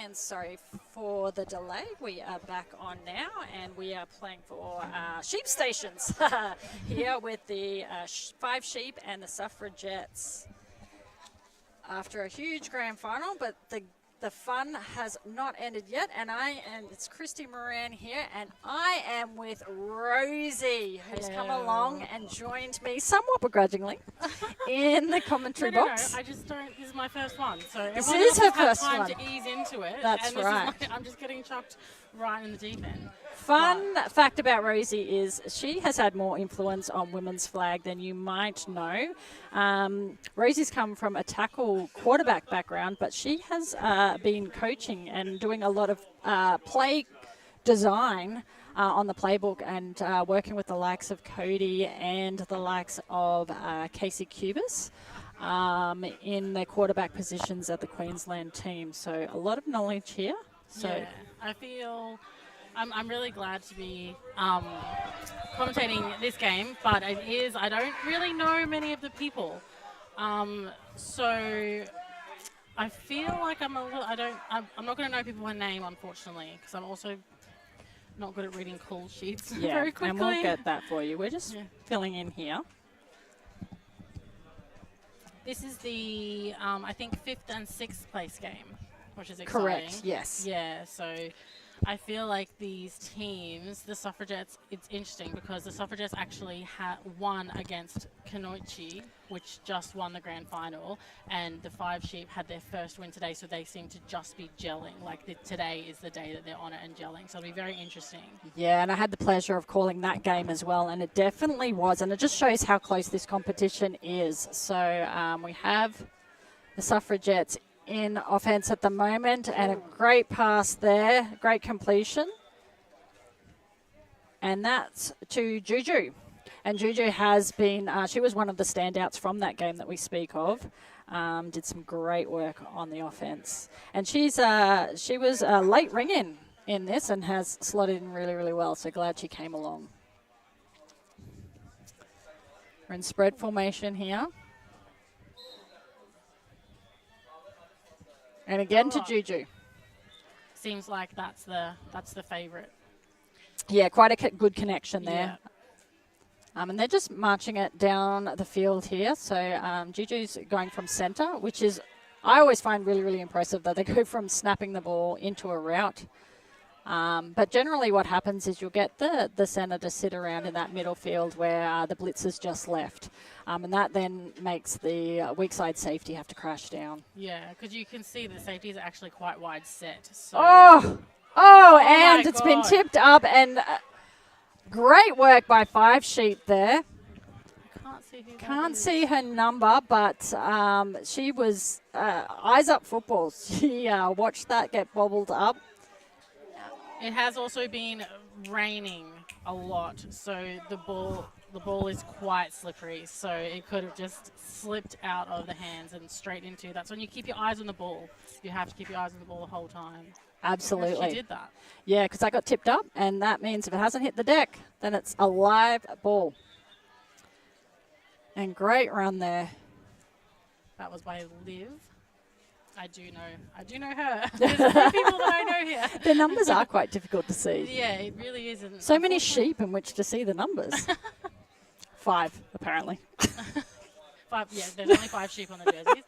and sorry for the delay. We are back on now, and we are playing for sheep stations here with the 5 sheep and the Suffragettes. After a huge grand final, but the fun has not ended yet, and it's Christy Moran here, and I am with Rosie, who's come along and joined me somewhat begrudgingly in the commentary box. No, I just don't. This is my first one, so this is her first time one to ease into it. That's and right. I'm just getting chucked right in the deep end. Fun fact about Rosie is she has had more influence on women's flag than you might know. Rosie's come from a tackle quarterback background, but she has been coaching and doing a lot of play design on the playbook and working with the likes of Cody and the likes of Casey Cubis in the quarterback positions at the Queensland team. So a lot of knowledge here. So yeah, I feel I'm really glad to be commentating this game, but I don't really know many of the people. So I feel like I'm not going to know people by name, unfortunately, because I'm also not good at reading call sheets very quickly. And we'll get that for you. We're just filling in here. This is the, I think, 5th and 6th place game, which is exciting. Correct, yes. Yeah, so I feel like these teams, the Suffragettes, it's interesting because the Suffragettes actually won against Kanoichi, which just won the grand final, and the 5 sheep had their first win today, so they seem to just be gelling. Like today is the day that they're on it and gelling, so it'll be very interesting. Yeah, and I had the pleasure of calling that game as well, and it definitely was, and it just shows how close this competition is. So we have the Suffragettes in offense at the moment, and a great pass there, great completion. And that's to Juju. And Juju has been, she was one of the standouts from that game that we speak of. Did some great work on the offense. And she was a late ring in this and has slotted in really, really well. So glad she came along. We're in spread formation here. And again to Juju. Seems like that's the favourite. Yeah, quite a good connection there. Yeah. And they're just marching it down the field here. So Juju's going from centre, which is, I always find really, really impressive that they go from snapping the ball into a route. But generally what happens is you'll get the centre to sit around in that middle field where the blitzers just left. And that then makes the weak side safety have to crash down. Yeah, because you can see the safety is actually quite wide set. So And it's been tipped up, and great work by 5 sheep there. Can't see her number, but she was eyes up football. She watched that get bobbled up. It has also been raining a lot, so the ball is quite slippery, so it could have just slipped out of the hands and straight into. That's when you keep your eyes on the ball. You have to keep your eyes on the ball the whole time. Absolutely. She did that. Yeah, because I got tipped up, and that means if it hasn't hit the deck, then it's a live ball. And great run there. That was by Liv. I do know her. There's a few people that I know here. The numbers are quite difficult to see. Yeah, it really isn't. So many sheep in which to see the numbers. 5, apparently. 5, yeah, there's only 5 sheep on the jerseys.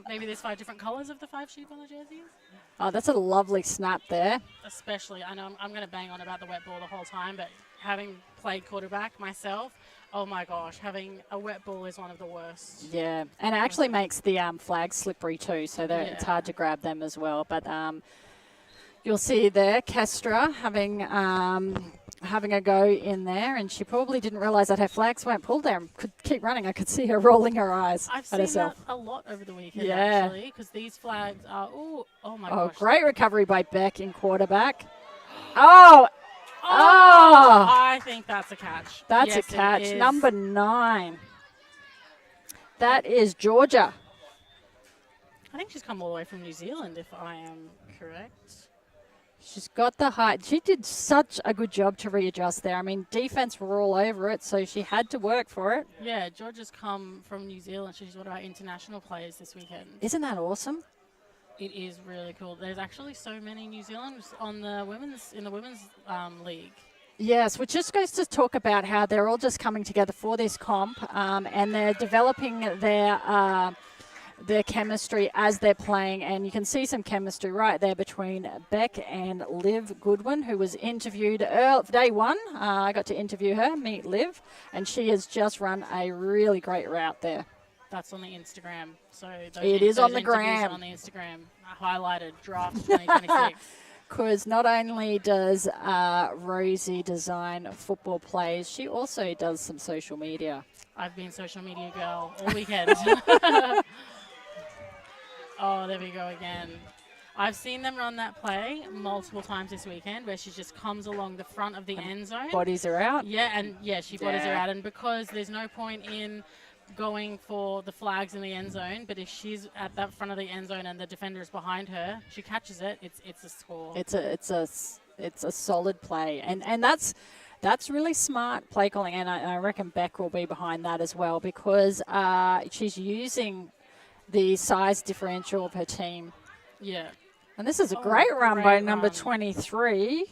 Maybe there's 5 different colours of the 5 sheep on the jerseys. Oh, that's a lovely snap there. Especially, I know I'm going to bang on about the wet ball the whole time, but having played quarterback myself, oh my gosh, having a wet ball is one of the worst. Yeah, and it actually makes the flags slippery too, so it's hard to grab them as well. But you'll see there, Kestra having a go in there, and she probably didn't realise that her flags weren't pulled there and could keep running. I could see her rolling her eyes at herself. I've seen that a lot over the weekend, actually, because these flags are, oh my gosh. Oh, great recovery by Beck in quarterback. I think that's a catch. That's a catch. Number 9. That is Georgia. I think she's come all the way from New Zealand, if I am correct. She's got the height. She did such a good job to readjust there. I mean, defense were all over it, so she had to work for it. Yeah, Georgia's come from New Zealand. She's one of our international players this weekend. Isn't that awesome? It is really cool. There's actually so many New Zealanders on the women's league. Yes, which just goes to talk about how they're all just coming together for this comp, and they're developing their chemistry as they're playing, and you can see some chemistry right there between Beck and Liv Goodwin, who was interviewed day one. I got to interview her, meet Liv, and she has just run a really great route there. That's on the Instagram. So it is on the gram. On the Instagram, highlighted draft 2026. Because not only does Rosie design football plays, she also does some social media. I've been social media girl all weekend. Oh, there we go again. I've seen them run that play multiple times this weekend where she just comes along the front of the end zone. Bodies her out. Yeah, she bodies her out. And because there's no point in going for the flags in the end zone, but if she's at that front of the end zone and the defender is behind her, she catches it. It's a score. It's a solid play, and that's really smart play calling, and I reckon Beck will be behind that as well because she's using the size differential of her team. Yeah. And this is a great run by number 23.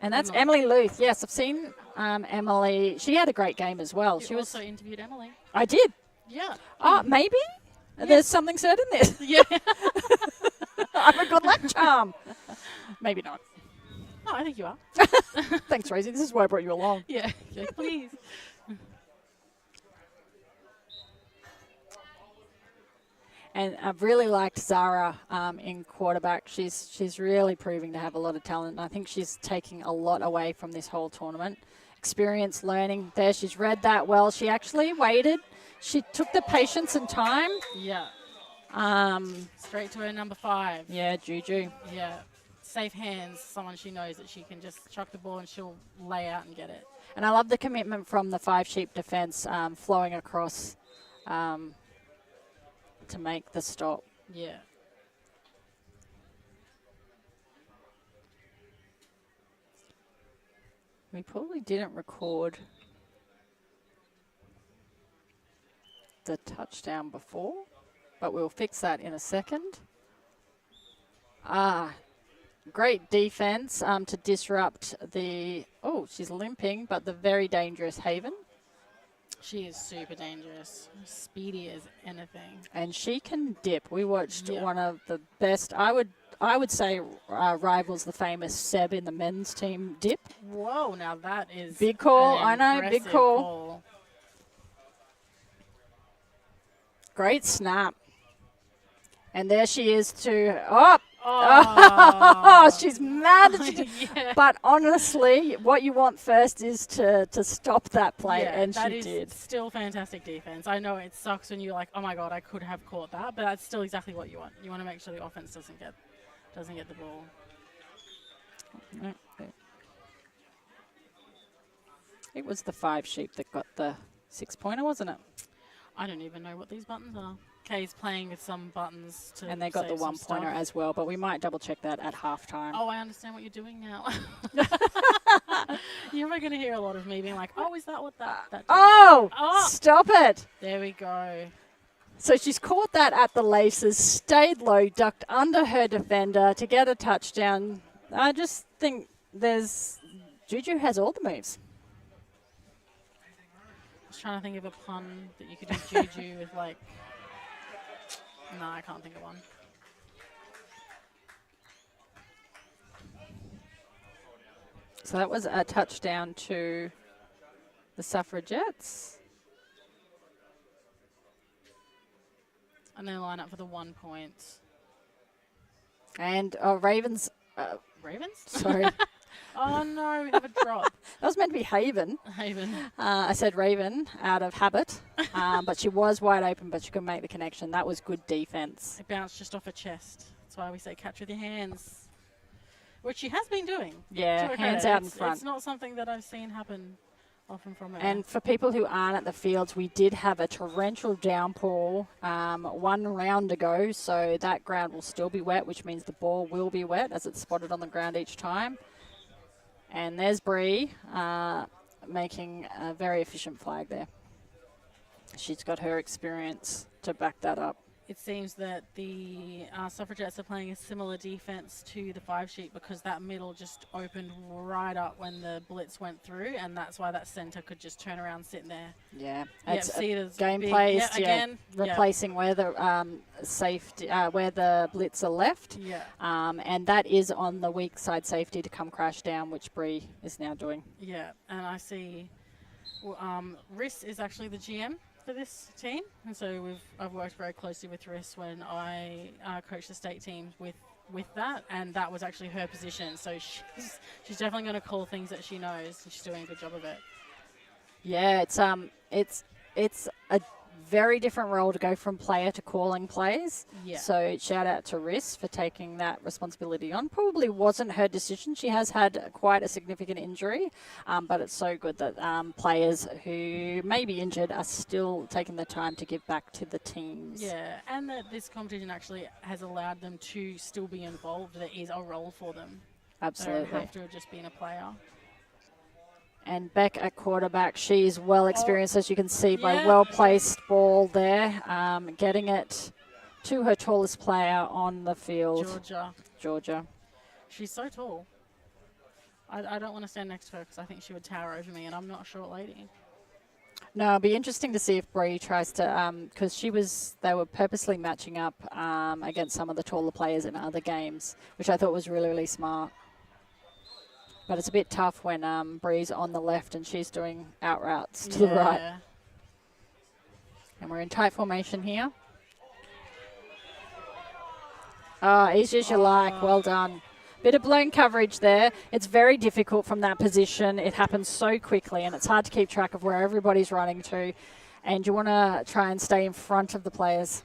And that's Emily Luth. Yes, I've seen Emily. She had a great game as well. She also interviewed Emily. I did. Yeah. Oh, maybe? Yeah. There's something said in this. Yeah. I'm a good luck charm. Maybe not. No, I think you are. Thanks, Rosie. This is why I brought you along. Yeah, please. And I've really liked Zara in quarterback. She's really proving to have a lot of talent. And I think she's taking a lot away from this whole tournament. Experience, learning. There, she's read that well. She actually waited. She took the patience and time. Yeah. Straight to her number 5. Yeah, Juju. Yeah. Safe hands, someone she knows that she can just chuck the ball and she'll lay out and get it. And I love the commitment from the 5 sheep defense flowing across to make the stop. Yeah. We probably didn't record the touchdown before, but we'll fix that in a second. Great defense to disrupt the, she's limping, but the very dangerous Haven. She is super dangerous, speedy as anything. And she can dip. We watched one of the best, I would say, rivals the famous Seb in the men's team dip. Whoa, now that is big call. I know, big call. Great snap. And there she is to, she's mad. Yeah. But honestly, what you want first is to stop that play, and she did. Still fantastic defense. I know it sucks when you're like, oh my god, I could have caught that, but that's still exactly what you want. You want to make sure the offense doesn't get the ball. It was the 5 sheep that got the 6-pointer, wasn't it? I don't even know what these buttons are. Kay's playing with some buttons to and they got the 1-pointer as well, but we might double check that at halftime. Oh, I understand what you're doing now. You're going to hear a lot of me being like, oh, is that what that does? Stop it. There we go. So she's caught that at the laces, stayed low, ducked under her defender to get a touchdown. I just think Juju has all the moves. I was trying to think of a pun that you could do Juju with like... No, I can't think of one. So that was a touchdown to the Suffragettes. And they line up for the 1 point. And Ravens. Ravens? Sorry. Oh, no, we have a drop. That was meant to be Haven. Haven. I said Raven out of habit, but she was wide open, but she couldn't make the connection. That was good defense. It bounced just off her chest. That's why we say catch with your hands, which she has been doing. Yeah, hands out in front. It's not something that I've seen happen often from her. And for people who aren't at the fields, we did have a torrential downpour 1 round ago, so that ground will still be wet, which means the ball will be wet as it's spotted on the ground each time. And there's Bree making a very efficient flag there. She's got her experience to back that up. it seems that the Suffragettes are playing a similar defense to the 5 sheep because that middle just opened right up when the blitz went through, and that's why that centre could just turn around sitting there. Yeah, Yep, it's see, there's gameplay big- is again, replacing where the safety, where the blitz are left. Yeah. And that is on the weak side safety to come crash down, which Bree is now doing. Yeah, and I see Riss is actually the GM for this team, and so I've worked very closely with Riss when I coached the state team with that, and that was actually her position. So she's definitely going to call things that she knows, and she's doing a good job of it. Yeah, it's a very different role to go from player to calling plays. Yeah. So shout out to Riss for taking that responsibility on. Probably wasn't her decision. She has had quite a significant injury, but it's so good that players who may be injured are still taking the time to give back to the teams. Yeah, and that this competition actually has allowed them to still be involved. There is a role for them. Absolutely. They don't have to have just been a player. And Beck at quarterback, she's well experienced, as you can see, by Yeah. well-placed ball there, getting it to her tallest player on the field, Georgia. She's so tall. I don't want to stand next to her because I think she would tower over me, and I'm not a short lady. No, it'll be interesting to see if Bree tries to, because they were purposely matching up against some of the taller players in other games, which I thought was really, really smart. But it's a bit tough when Bree's on the left and she's doing out routes to the right. And we're in tight formation here. Oh, easy as you like. Well done. Bit of blown coverage there. It's very difficult from that position. It happens so quickly and it's hard to keep track of where everybody's running to. And you want to try and stay in front of the players.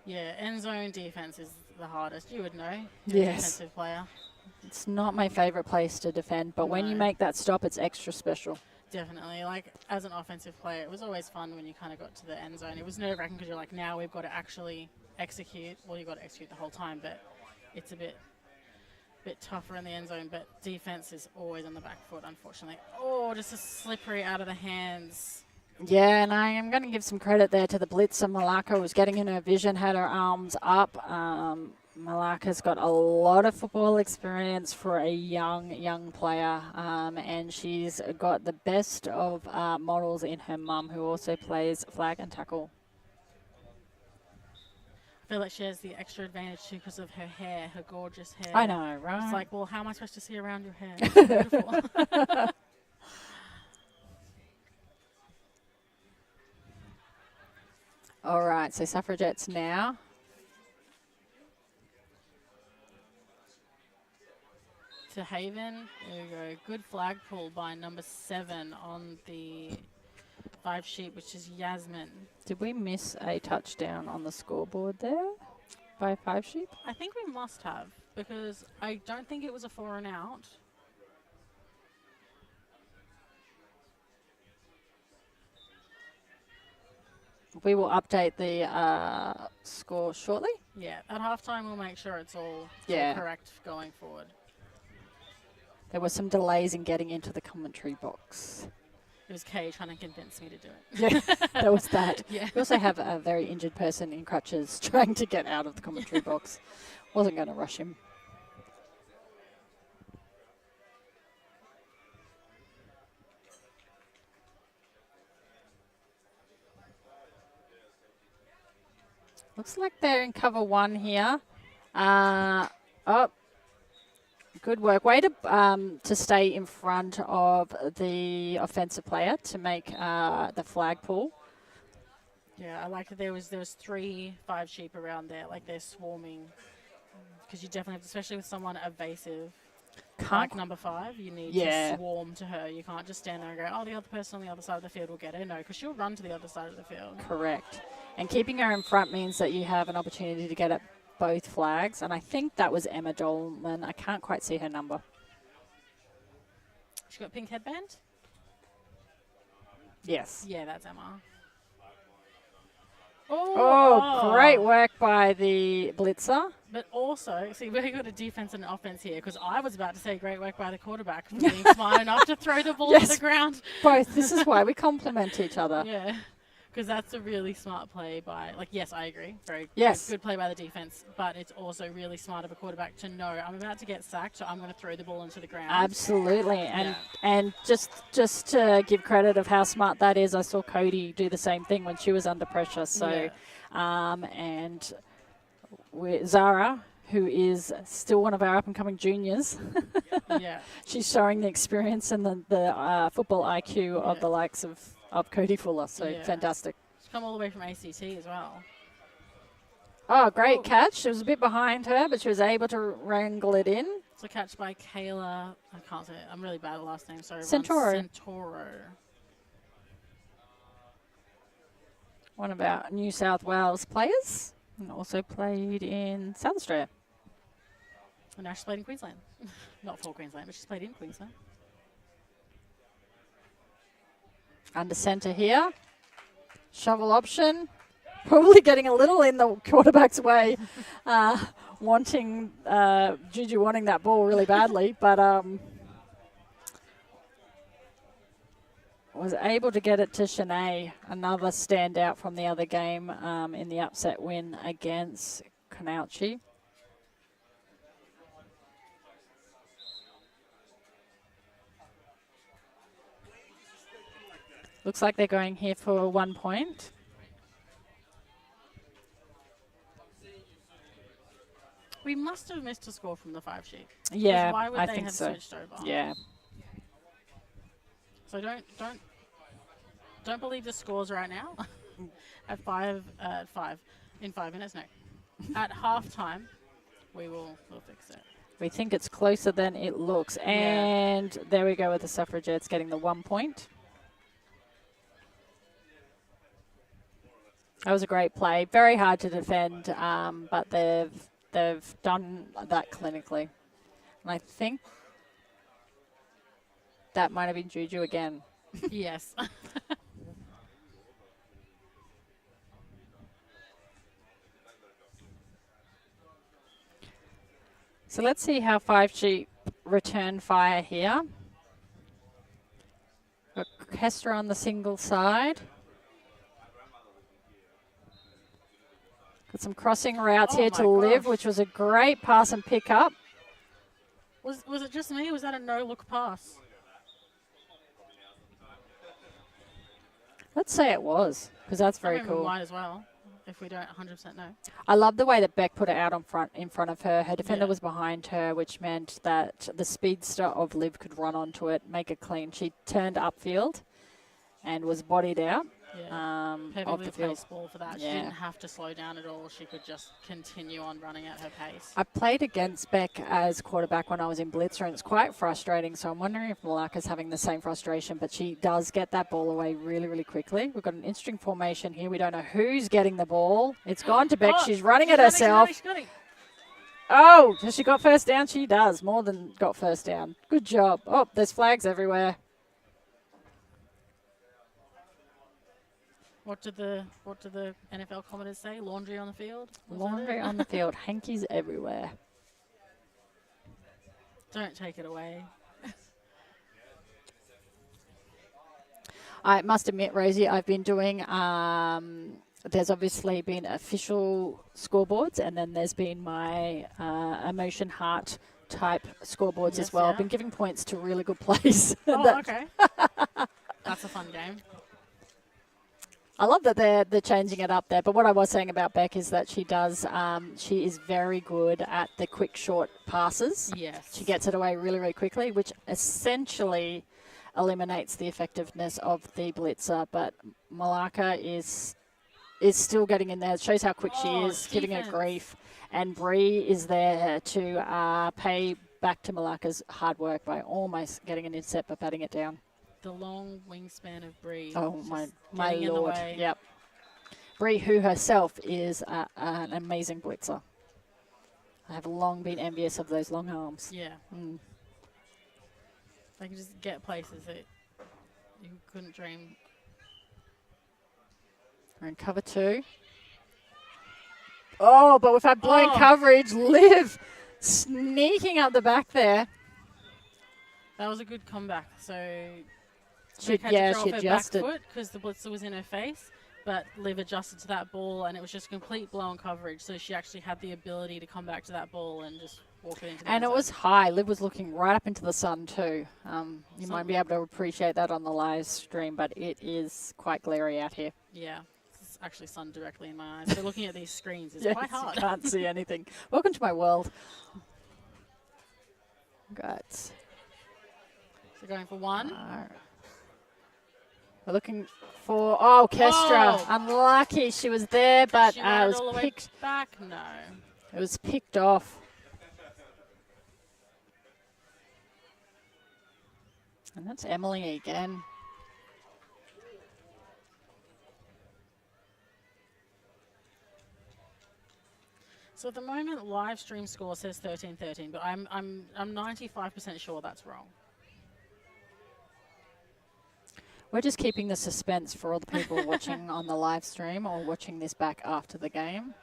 Yeah, end zone defense is the hardest. You would know. Yes. A defensive player. It's not my favourite place to defend, but when you make that stop, it's extra special. Definitely. Like, as an offensive player, it was always fun when you kind of got to the end zone. It was nerve-wracking because you're like, now we've got to actually execute. Well, you've got to execute the whole time, but it's a bit tougher in the end zone. But defense is always on the back foot, unfortunately. Oh, just a slippery out of the hands. Yeah, and I am going to give some credit there to the blitzer. Malaka was getting in her vision, had her arms up. Malaka's got a lot of football experience for a young player, and she's got the best of models in her mum, who also plays flag and tackle. I feel like she has the extra advantage too because of her hair, her gorgeous hair. I know, right? It's like, well, how am I supposed to see around your hair? It's beautiful. All right, so Suffragettes now. To Haven, there we go. Good flag pull by number 7 on the 5 sheep, which is Yasmin. Did we miss a touchdown on the scoreboard there by 5 sheep? I think we must have, because I don't think it was a 4 and out. We will update the score shortly. Yeah, at halftime we'll make sure it's all correct going forward. There were some delays in getting into the commentary box. It was Kay trying to convince me to do it. Yeah, there was that. Yeah. We also have a very injured person in crutches trying to get out of the commentary box. Wasn't going to rush him. Looks like they're in cover 1 here. Good work. Way to stay in front of the offensive player to make the flag pull. Yeah, I like that there was 3 5 sheep around there, like they're swarming. Because you definitely have, especially with someone evasive, like number 5, you need to swarm to her. You can't just stand there and go, oh, the other person on the other side of the field will get her. No, because she'll run to the other side of the field. Correct. And keeping her in front means that you have an opportunity to get at both flags. And I think that was Emma Dolman. I can't quite see her number. She got pink headband? Yes. Yeah, that's Emma. Oh, great work by the blitzer. But also, see, we've got a defense and an offense here, because I was about to say great work by the quarterback for being smart enough to throw the ball to the ground. Both. This is why we complement each other. Yeah. Because that's a really smart play by, like, yes, I agree. Very Yes. good play by the defense, but it's also really smart of a quarterback to know I'm about to get sacked, so I'm going to throw the ball into the ground. Absolutely, and Yeah. and just to give credit of how smart that is, I saw Cody do the same thing when she was under pressure. So, and Zara, who is still one of our up and coming juniors, Yeah. she's showing the experience and the football IQ of the likes of Cody Fuller. So fantastic. She's come all the way from ACT as well. Oh, great catch. It was a bit behind her, but she was able to wrangle it in. It's a catch by Kayla. I can't say it. I'm really bad at last name. Sorry, Santoro. Santoro. One of our New South Wales players, and also played in South Australia. And now she's played in Queensland. Not for Queensland, but she's played in Queensland. Under centre here. Shovel option. Probably getting a little in the quarterback's way. Juju wanting that ball really badly, but was able to get it to Shanae, another standout from the other game in the upset win against Canauchi. Looks like they're going here for 1 point. We must have missed a score from the 5 sheet. Yeah, why would I they think have so. switched over? Yeah. So don't believe the scores right now. In 5 minutes, no. At halftime, we'll fix it. We think it's closer than it looks. And there we go with the Suffragettes getting the 1 point. That was a great play. Very hard to defend, but they've done that clinically. And I think that might have been Juju again. Yes. So let's see how 5 sheep return fire here. Got Kester on the single side. Got some crossing routes here to Liv, which was a great pass and pick up. Was it just me? Or was that a no-look pass? Let's say it was, because that's very cool. We might as well, if we don't 100% know. I love the way that Beck put it out in front of her. Her defender was behind her, which meant that the speedster of Liv could run onto it, make it clean. She turned upfield and was bodied out. Perfectly placed ball for that. She didn't have to slow down at all. She could just continue on running at her pace. I played against Beck as quarterback when I was in Blitzer, and it's quite frustrating. So I'm wondering if Malaka's having the same frustration, but she does get that ball away really, really quickly. We've got an interesting formation here. We don't know who's getting the ball. It's gone to Beck. She's running it herself. Oh, has she got first down? She does. More than got first down. Good job. Oh, there's flags everywhere. What did the NFL commenters say? Laundry on the field? Laundry on the field. Hankies everywhere. Don't take it away. I must admit, Rosie, I've been doing, there's obviously been official scoreboards, and then there's been my emotion heart type scoreboards as well. I've been giving points to really good plays. Oh, okay. That's a fun game. I love that they're changing it up there. But what I was saying about Beck is that she is very good at the quick, short passes. Yes. She gets it away really, really quickly, which essentially eliminates the effectiveness of the blitzer. But Malaka is still getting in there. It shows how quick she is, giving her grief. And Bree is there to pay back to Malaka's hard work by almost getting an intercept but batting it down. The long wingspan of Bree. Oh, my Lord. Yep. Bree, who herself is an amazing blitzer. I have long been envious of those long arms. Yeah. They can just get places that you couldn't dream. We're in cover 2. Oh, but we've had blown coverage. Liv sneaking up the back there. That was a good comeback. So she adjusted. Because the blitzer was in her face, but Liv adjusted to that ball, and it was just complete blown coverage. So she actually had the ability to come back to that ball and just walk it into the And end it zone. was high. Liv was looking right up into the sun too. You might be able to appreciate that on the live stream, but it is quite glary out here. Yeah, it's actually sun directly in my eyes. So looking at these screens is Yes, quite hard. You can't see anything. Welcome to my world. Got. So going for one. We're looking for Kestra. Oh! Unlucky she was there, but She it ran it was all the way picked. back. No. It was picked off. And that's Emily again. So at the moment, live stream score says 13-13, but I'm 95% sure that's wrong. We're just keeping the suspense for all the people watching on the live stream or watching this back after the game.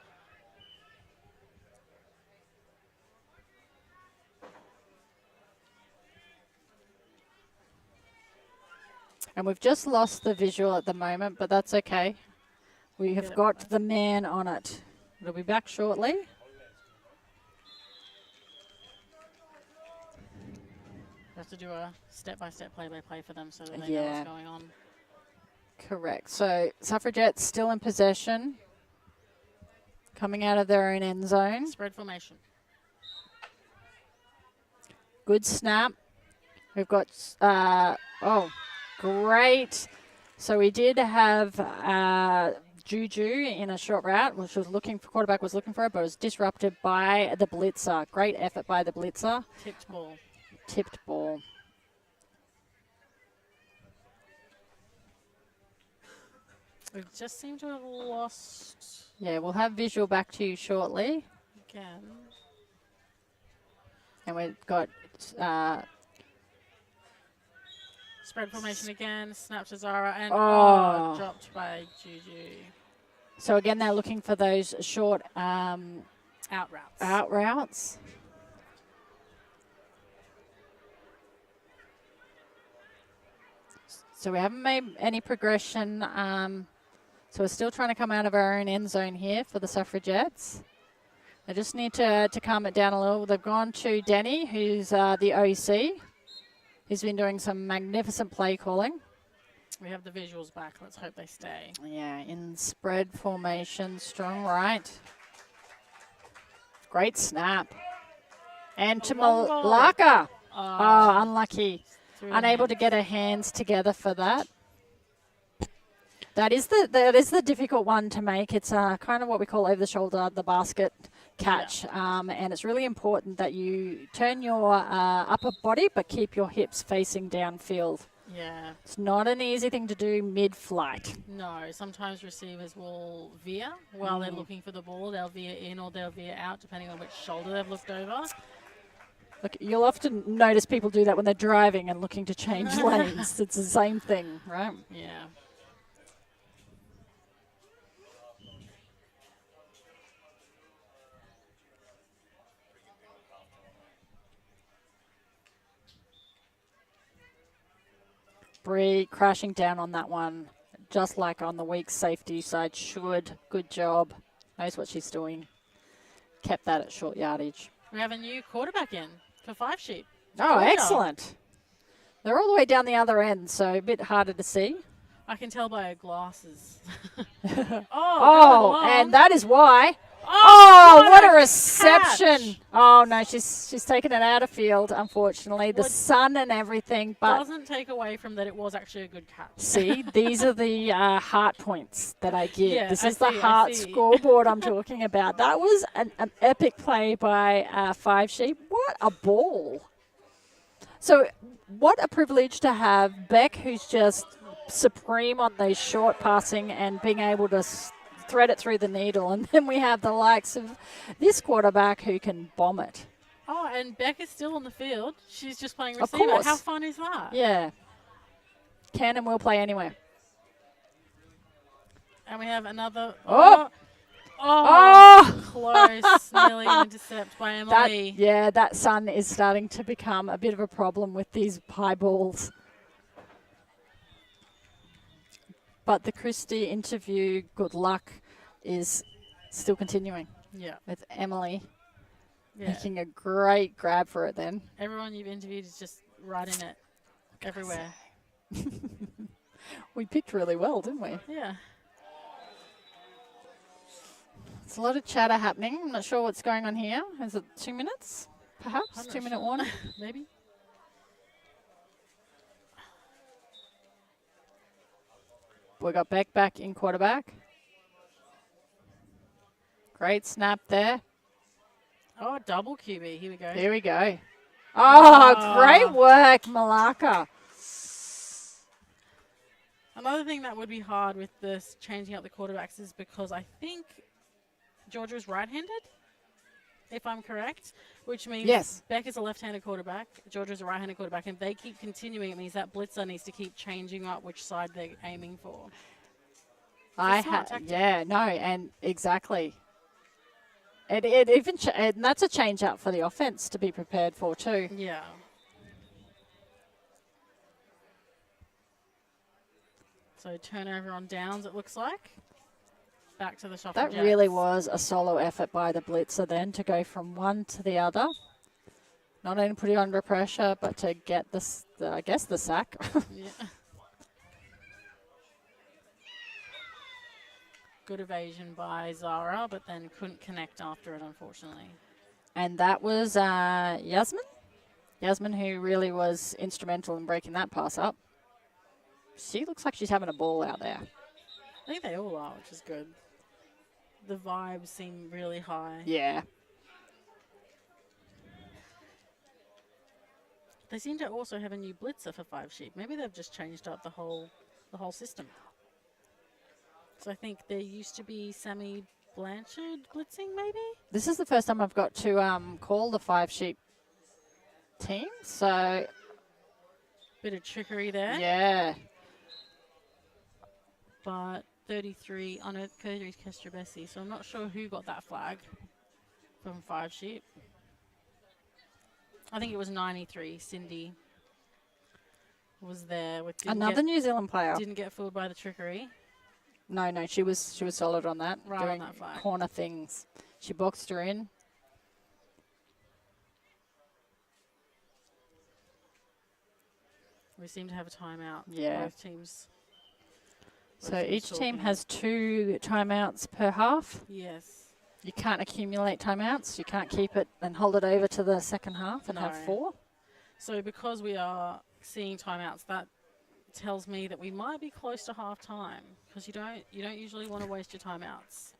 And we've just lost the visual at the moment, but that's okay. We have got the man on it. It'll be back shortly. We have to do a step-by-step play-by-play for them so that they know Yeah. what's going on. Correct. So Suffragettes still in possession. Coming out of their own end zone. Spread formation. Good snap. We've got, great. So we did have Juju in a short route, which was quarterback was looking for it, but was disrupted by the blitzer. Great effort by the blitzer. Tipped ball. We just seem to have lost Yeah, we'll have visual back to you shortly. again. And we've got Spread formation again. Snap to Zara and dropped by Juju. so again, they're looking for those short Out routes. out routes. So we haven't made any progression. So we're still trying to come out of our own end zone here for the Suffragettes. They just need to calm it down a little. They've gone to Denny, who's the OC. He's been doing some magnificent play calling. We have the visuals back. Let's hope they stay. Yeah, in spread formation, strong right. Great snap. And to Malaka. Oh, unlucky. Unable to get her hands together for that. That is the difficult one to make. It's kind of what we call over the shoulder, the basket catch. Yeah. And it's really important that you turn your upper body but keep your hips facing downfield. Yeah. It's not an easy thing to do mid-flight. No, sometimes receivers will veer while they're looking for the ball. They'll veer in or they'll veer out depending on which shoulder they've looked over. Look, you'll often notice people do that when they're driving and looking to change lanes. It's the same thing, right? Yeah. Bree crashing down on that one, just like on the weak safety side should. Good job. Knows what she's doing. Kept that at short yardage. We have a new quarterback in for Five Sheep. Oh, excellent. They're all the way down the other end, so a bit harder to see. I can tell by her glasses. And that is why. Oh, what a reception. Catch. Oh, no, she's taken it out of field, unfortunately. The sun and everything. But doesn't take away from that it was actually a good catch. See, these are the heart points that I give. Yeah, this I is the see. heart scoreboard I'm talking about. That was an epic play by Five Sheep. What a ball. So what a privilege to have Beck, who's just supreme on those short passing and being able to thread it through the needle. And then we have the likes of this quarterback who can bomb it. Oh, and Beck is still on the field. She's just playing Of receiver. course. How fun is that? Yeah. Can and will play anywhere. And we have another. Oh! Close. Nearly intercept by Emily. That sun is starting to become a bit of a problem with these high balls. But the Christie interview, good luck, is still continuing Yeah. with Emily Yeah. making a great grab for it then. Everyone you've interviewed is just right in it everywhere. We picked really well, didn't we? Yeah. It's a lot of chatter happening. I'm not sure what's going on here. Is it 2 minutes? Perhaps? I'm not 2 minute sure. warning? Maybe. We got Beck back in quarterback. Great snap there. Oh, double QB. Here we go. There we go. Oh, great work, Malacca. Another thing that would be hard with this changing up the quarterbacks is because I think Georgia's right-handed, if I'm correct, which means Yes. Beck is a left-handed quarterback, Georgia's a right-handed quarterback, and if they keep continuing, it means that blitzer needs to keep changing up which side they're aiming for. Yeah, no, and exactly. And that's a change up for the offense to be prepared for too. Yeah. So turnover on downs, it looks like. Back to the Suffragettes. That really was a solo effort by the blitzer then to go from one to the other. Not only put you under pressure, but to get the sack. Yeah. Good evasion by Zara, but then couldn't connect after it, unfortunately. And that was Yasmin. Yasmin, who really was instrumental in breaking that pass up. She looks like she's having a ball out there. I think they all are, which is good. The vibes seem really high. Yeah. They seem to also have a new blitzer for 5 sheep. Maybe they've just changed up the whole system. So I think there used to be Sammy Blanchard blitzing, maybe? This is the first time I've got to call the 5 sheep team. So Bit of trickery there. yeah. But 33 unearthed Curtis Kestrabesi, so I'm not sure who got that flag from 5 sheep. I think it was 93. Cindy was there with Another New Zealand player. Didn't get fooled by the trickery. No, she was solid on that. Right doing on that flag. corner things. She boxed her in. We seem to have a timeout. Yeah. Both teams. So each team has 2 timeouts per half. Yes. You can't accumulate timeouts. You can't keep it and hold it over to the second half and have 4. So because we are seeing timeouts, that tells me that we might be close to half time because you don't usually want to waste your timeouts.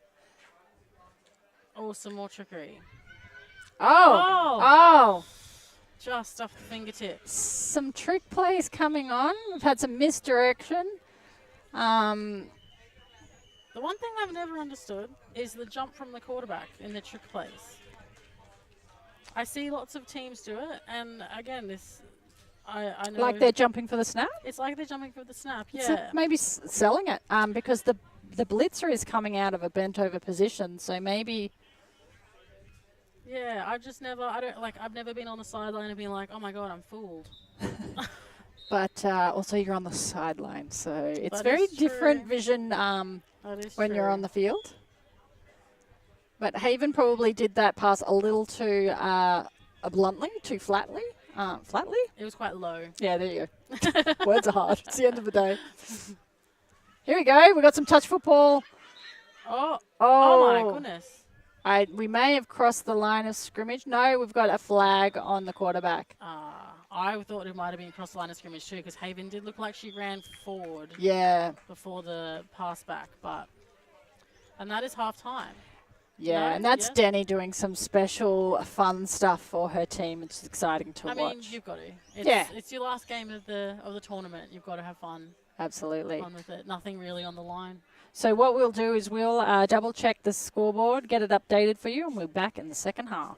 Oh, some more trickery. Oh! Just off the fingertips. Some trick plays coming on. We've had some misdirection. The one thing I've never understood is the jump from the quarterback in the trick plays. I see lots of teams do it, and again, I know. Like they're jumping for the snap? It's like they're jumping for the snap, It's yeah. maybe selling it because the blitzer is coming out of a bent over position, so maybe. Yeah, I've never been on the sideline and been like, oh my God, I'm fooled. But also you're on the sideline, so it's That very is different true. vision That is when you're true. on the field. But Haven probably did that pass a little too bluntly, too flatly. Flatly? It was quite low. Yeah, there you go. Words are hard. It's the end of the day. Here we go. We got some touch football. Oh Oh, my goodness. We may have crossed the line of scrimmage. No, we've got a flag on the quarterback. I thought it might have been across the line of scrimmage too because Haven did look like she ran forward Yeah. before the pass back, and that is half time. Yeah, No, and that's yes. Denny doing some special fun stuff for her team. It's exciting to I watch. mean, you've got to. It's your last game of the tournament. You've got to have fun Absolutely. with it. Nothing really on the line. So what we'll do is we'll double check the scoreboard, get it updated for you, and we're back in the second half.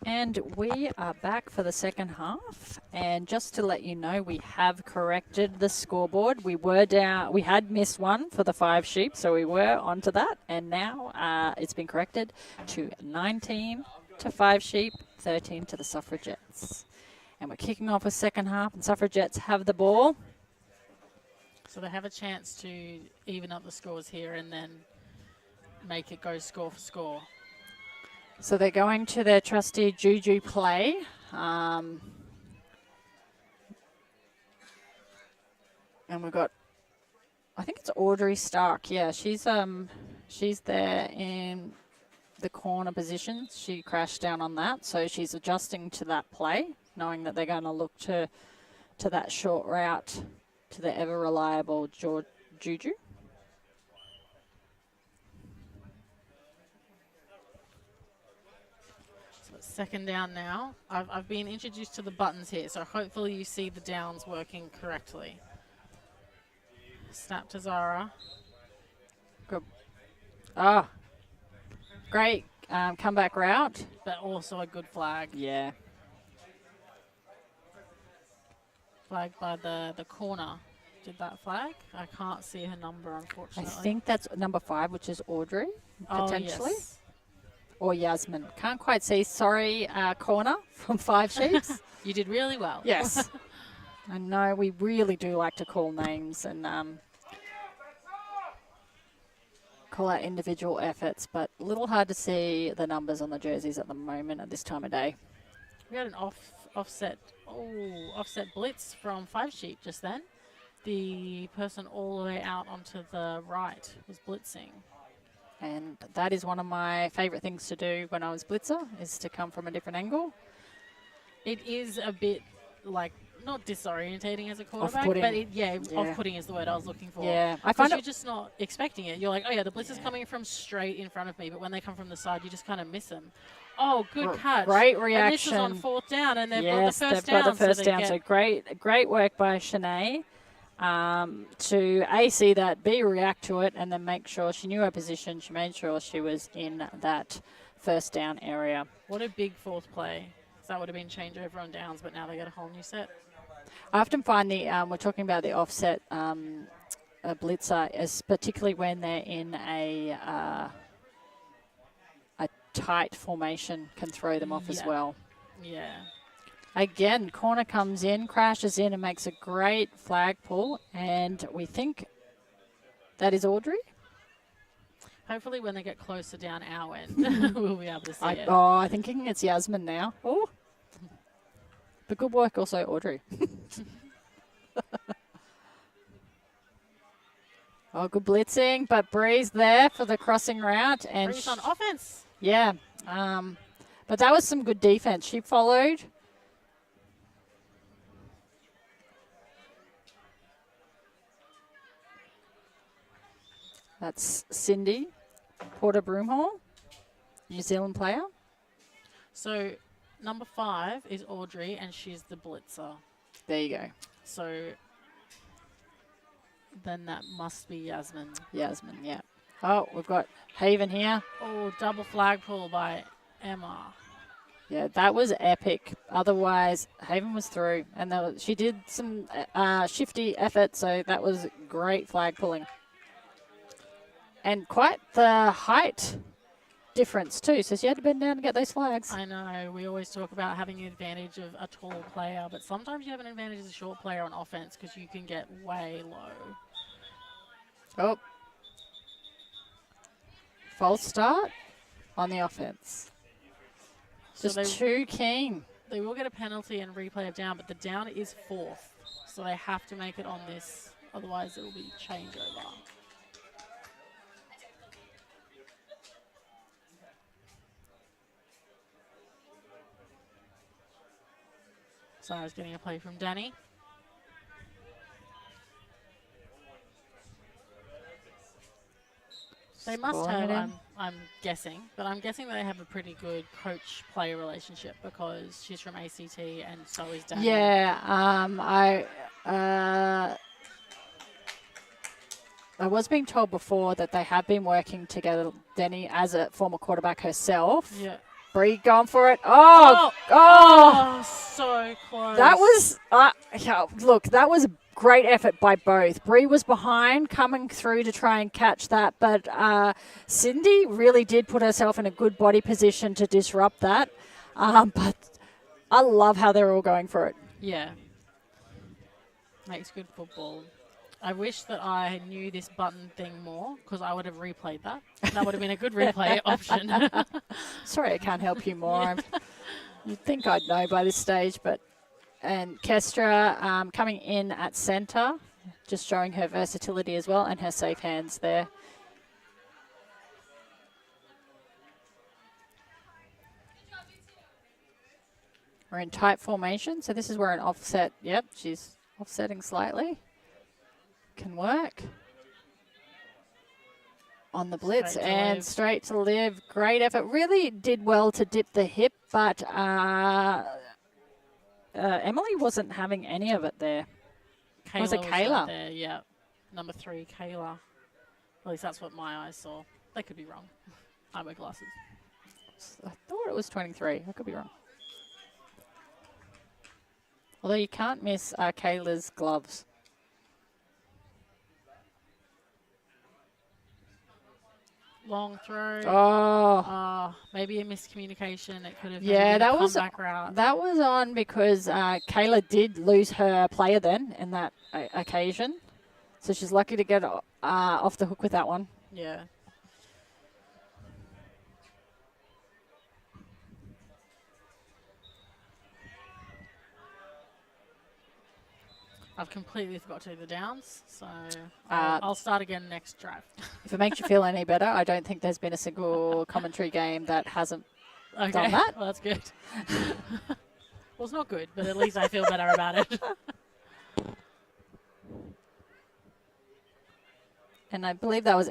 And we are back for the second half. And just to let you know, we have corrected the scoreboard. We were down, we had missed one for the 5 sheep, so we were onto that. And now it's been corrected to 19 to 5 sheep, 13 to the Suffragettes. And we're kicking off a second half, and Suffragettes have the ball. So they have a chance to even up the scores here and then make it go score for score. So they're going to their trusty Juju play. And we've got, I think it's Audrey Stark. Yeah, she's there in the corner position. She crashed down on that, so she's adjusting to that play, knowing that they're going to look to that short route to the ever reliable Juju. Second down now. I've been introduced to the buttons here, so hopefully you see the downs working correctly. Snap to Zara. Good. Ah, great comeback route. But also a good flag. Yeah. Flagged by the corner. Did that flag? I can't see her number, I unfortunately. think that's number 5, which is Audrey, potentially. Oh, yes. Or Yasmin. Can't quite see. Sorry, corner from 5 sheeps. You did really well. Yes. I know we really do like to call names and call out individual efforts, but a little hard to see the numbers on the jerseys at the moment at this time of day. We had an offset blitz from 5 sheep just then. The person all the way out onto the right was blitzing. And that is one of my favourite things to do when I was blitzer, is to come from a different angle. It is a bit, like, not disorientating as a quarterback, Off-putting. but off-putting is the word I was looking for. Yeah, I Because find you're it. just not expecting it. You're like, oh yeah, the blitz is coming from straight in front of me, but when they come from the side, you just kind of miss them. Oh, good catch. Great And this is on reaction. 4th down, and they've got the Yes, first they've down. got the first so down. So great work by Shanae to A, see that, B, react to it, and then make sure she knew her position. She made sure she was in that first down area. What a big 4th play. So that would have been changeover on downs, but now they get a whole new set. I often find we're talking about the offset a blitzer, is particularly when they're in a tight formation, can throw them off as well. Yeah. Again, corner comes in, crashes in, and makes a great flag pull. And we think that is Audrey. Hopefully when they get closer down our end, we'll be able to see it. I'm thinking it's Yasmin now. Oh, but good work also, Audrey. Oh, good blitzing, but Breeze there for the crossing route. And Breeze on offense. yeah, but that was some good defense. She followed. That's Cindy Porter Broomhall, New Zealand player. So number 5 is Audrey, and she's the blitzer. There you go. So then that must be Yasmin. Yasmin, yeah. Oh, we've got Haven here. Oh, double flag pull by Emma. Yeah, that was epic. Otherwise, Haven was through. And she did some shifty effort, so that was great flag pulling. And quite the height difference too, so she had to bend down to get those flags. I know, we always talk about having an advantage of a tall player, but sometimes you have an advantage as a short player on offense because you can get way low. Oh. False start on the offense. So Just too keen. They will get a penalty and replay of down, but the down is 4th, so they have to make it on this, otherwise it will be changeover. Sarah's getting a play from Danny. They must have, I'm guessing, but I'm guessing they have a pretty good coach-player relationship because she's from ACT and so is Danny. Yeah, I was being told before that they have been working together. Danny, as a former quarterback herself, Yeah. Bree going for it. Oh, so close. that was, look, that was a great effort by both. Bree was behind, coming through to try and catch that, but Cindy really did put herself in a good body position to disrupt that. But I love how they're all going for it. Yeah. Makes good football. I wish that I knew this button thing more because I would have replayed that. That would have been a good replay option. Sorry, I can't help you more. Yeah. You'd think I'd know by this stage, but and Kestra coming in at centre, just showing her versatility as well and her safe hands there. We're in tight formation, so this is where an offset, yep, she's offsetting slightly. Can work. On the blitz and straight to Liv. Great effort. Really did well to dip the hip, but Emily wasn't having any of it there. Was it Kayla? There, yeah. Number 3, Kayla. At least that's what my eyes saw. They could be wrong. I wear glasses. I thought it was 23. I could be wrong. Although you can't miss Kayla's gloves. Long throw. Oh. Maybe a miscommunication. It could have been that was comeback route. That was on because Kayla did lose her player then in that occasion. So she's lucky to get off the hook with that one. Yeah. I've completely forgot to do the downs, so I'll start again next drive. If it makes you feel any better, I don't think there's been a single commentary game that hasn't done that. Well, that's good. Well, it's not good, but at least I feel better about it. And I believe that was,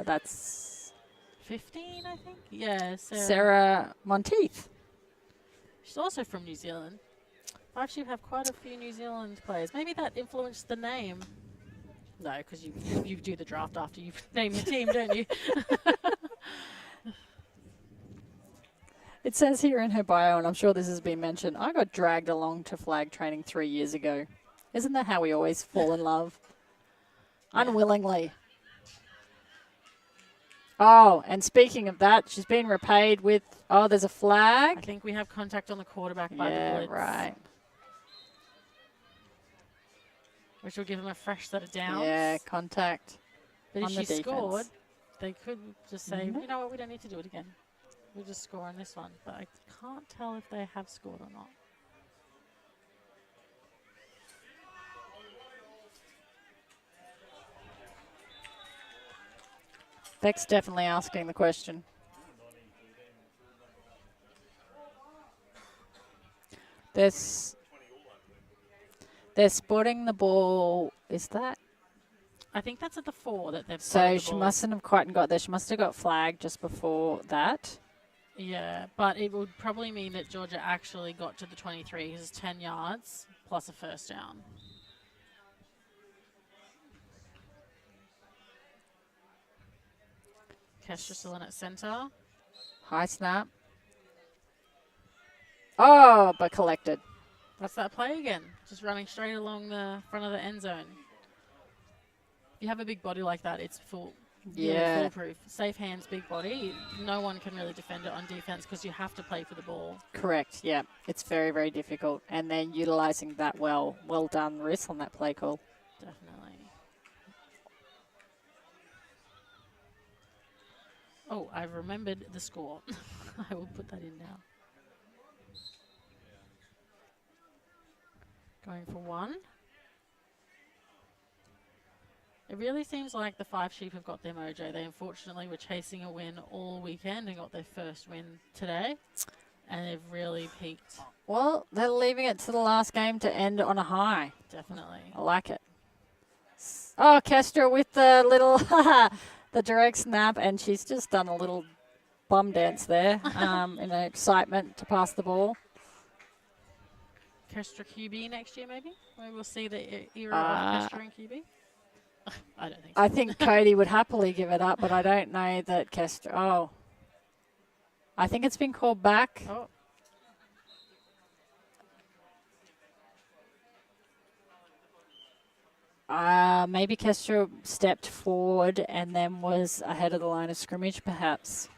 that's 15, I think? Yeah, Sarah Monteith. She's also from New Zealand. I actually have quite a few New Zealand players. Maybe that influenced the name. No, because you do the draft after you name the team, don't you? It says here in her bio, and I'm sure this has been mentioned, I got dragged along to flag training 3 years ago. Isn't that how we always fall in love? Yeah. Unwillingly. Oh, and speaking of that, she's been repaid with, there's a flag. I think we have contact on the quarterback by the blitz. Right. Which will give them a fresh set of downs. Yeah, contact. But if she scored, they could just say, you know what, we don't need to do it again. We'll just score on this one. But I can't tell if they have scored or not. Beck's definitely asking the question. They're spotting the ball. Is that? I think that's at the 4 that they've spotted the ball. So she mustn't have quite got there. She must have got flagged just before that. Yeah, but it would probably mean that Georgia actually got to the 23 because it's 10 yards plus a first down. Kestra still in at centre. High snap. Oh, but collected. That's that play again. Just running straight along the front of the end zone. If you have a big body like that, it's full. Yeah. Foolproof. Safe hands, big body. No one can really defend it on defense because you have to play for the ball. Correct, yeah. It's very, very difficult. And then utilising that well. Well done, Riss, on that play call. Definitely. Oh, I've remembered the score. I will put that in now. Going for 1. It really seems like the 5 Sheep have got their mojo. They unfortunately were chasing a win all weekend and got their first win today. And they've really peaked. Well, they're leaving it to the last game to end on a high. Definitely. I like it. Oh, Kestra with the little, the direct snap, and she's just done a little bum dance there in excitement to pass the ball. Kestra QB next year, maybe? Maybe we'll see the era of Kestra and QB. I don't think so. I think Cody would happily give it up, but I don't know that Kestra. I think it's been called back. Oh. Maybe Kestra stepped forward and then was ahead of the line of scrimmage, perhaps.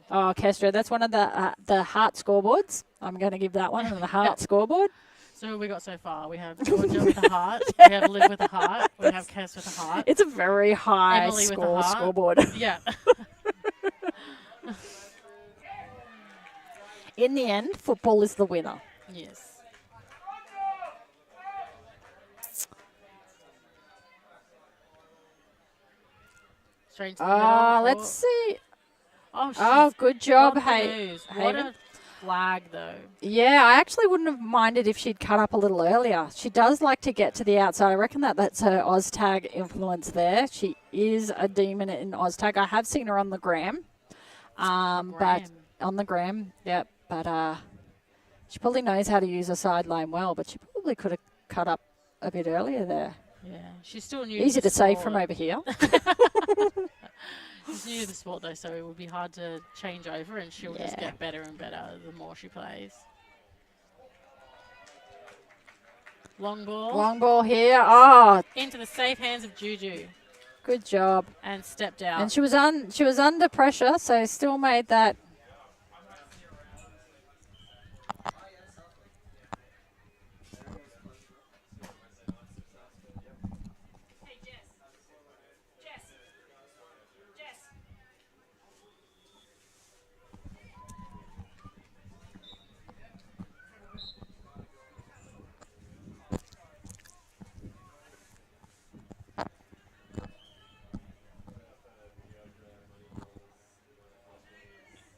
Oh, Kestra, that's one of the heart scoreboards. I'm going to give that one the heart scoreboard. So who we got so far? We have Georgia with a heart. We have Liv with a heart. We have Kes with a heart. It's a very high Emily with a heart. scoreboard. Yeah. In the end, football is the winner. Yes. Straight to the middle. Let's see. Oh, good job, What Haven. a flag, though. Yeah, I actually wouldn't have minded if she'd cut up a little earlier. She does like to get to the outside. I reckon that's her OzTag influence there. She is a demon in OzTag. I have seen her on the gram. But on the gram, yep. But she probably knows how to use a sideline well, but she probably could have cut up a bit earlier there. Yeah, she's still new. Easy to say from over here. She's new to the sport, though, so it would be hard to change over, and she'll just get better and better the more she plays. Long ball. Long ball here. Oh, Into the safe hands of Juju. good job. And stepped out. And she was under pressure, so still made that.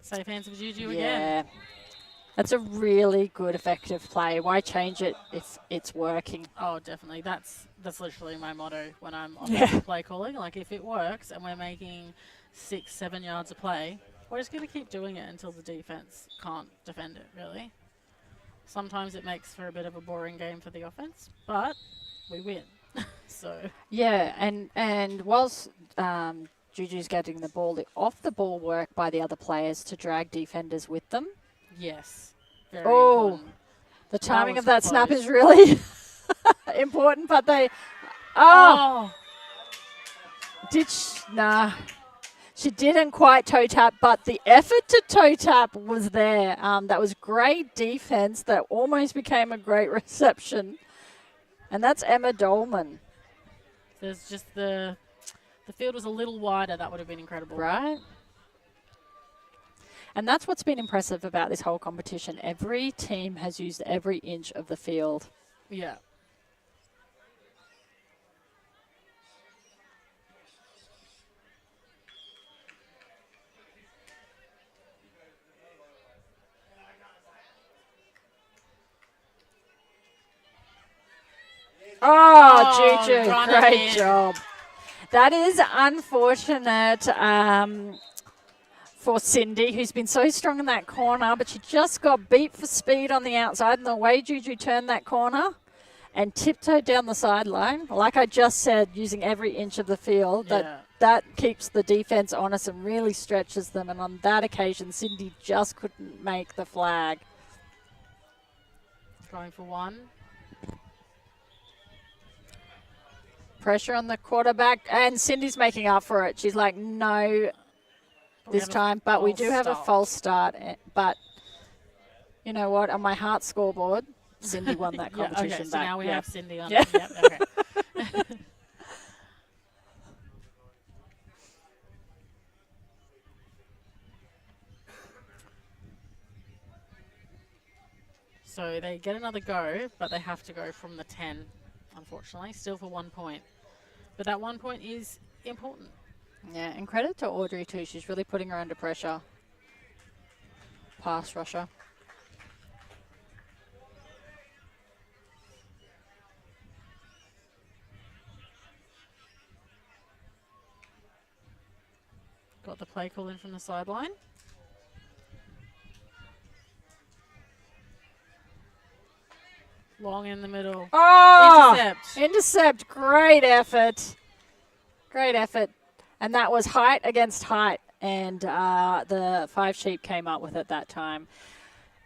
Safe hands of Juju Yeah. again. That's a really good, effective play. Why change it if it's working? Oh, definitely. That's literally my motto when I'm on play calling. Like, if it works and we're making 6-7 yards of play, we're just going to keep doing it until the defense can't defend it, really. Sometimes it makes for a bit of a boring game for the offense, but we win. So yeah, and whilst Juju's getting the ball, the off-the-ball work by the other players to drag defenders with them. yes, very Oh, important. the timing was of that snap close. is really important, but they... Oh! Nah. She didn't quite toe tap, but the effort to toe tap was there. That was great defense that almost became a great reception. And that's Emma Dolman. There's just the field was a little wider. That would have been incredible. Right? And that's what's been impressive about this whole competition. Every team has used every inch of the field. Yeah. Oh, Juju, run great ahead. job. That is unfortunate for Cindy, who's been so strong in that corner, but she just got beat for speed on the outside, and the way Juju turned that corner and tiptoed down the sideline, like I just said, using every inch of the field, that keeps the defense honest and really stretches them, and on that occasion, Cindy just couldn't make the flag. Going for one. Pressure on the quarterback, and Cindy's making up for it. She's like, no, this time, but we do have a false start. But you know what? On my heart scoreboard, Cindy won that competition okay, so back. now we have Cindy on. Yeah. Yep, okay. So they get another go, but they have to go from the 10, unfortunately, still for 1 point. But that 1 point is important. Yeah, and credit to Audrey too. She's really putting her under pressure. Pass rusher. Got the play call in from the sideline. Long in the middle. Oh! Intercept. Intercept. Great effort. Great effort. And that was height against height. And the 5 Sheep came up with it that time.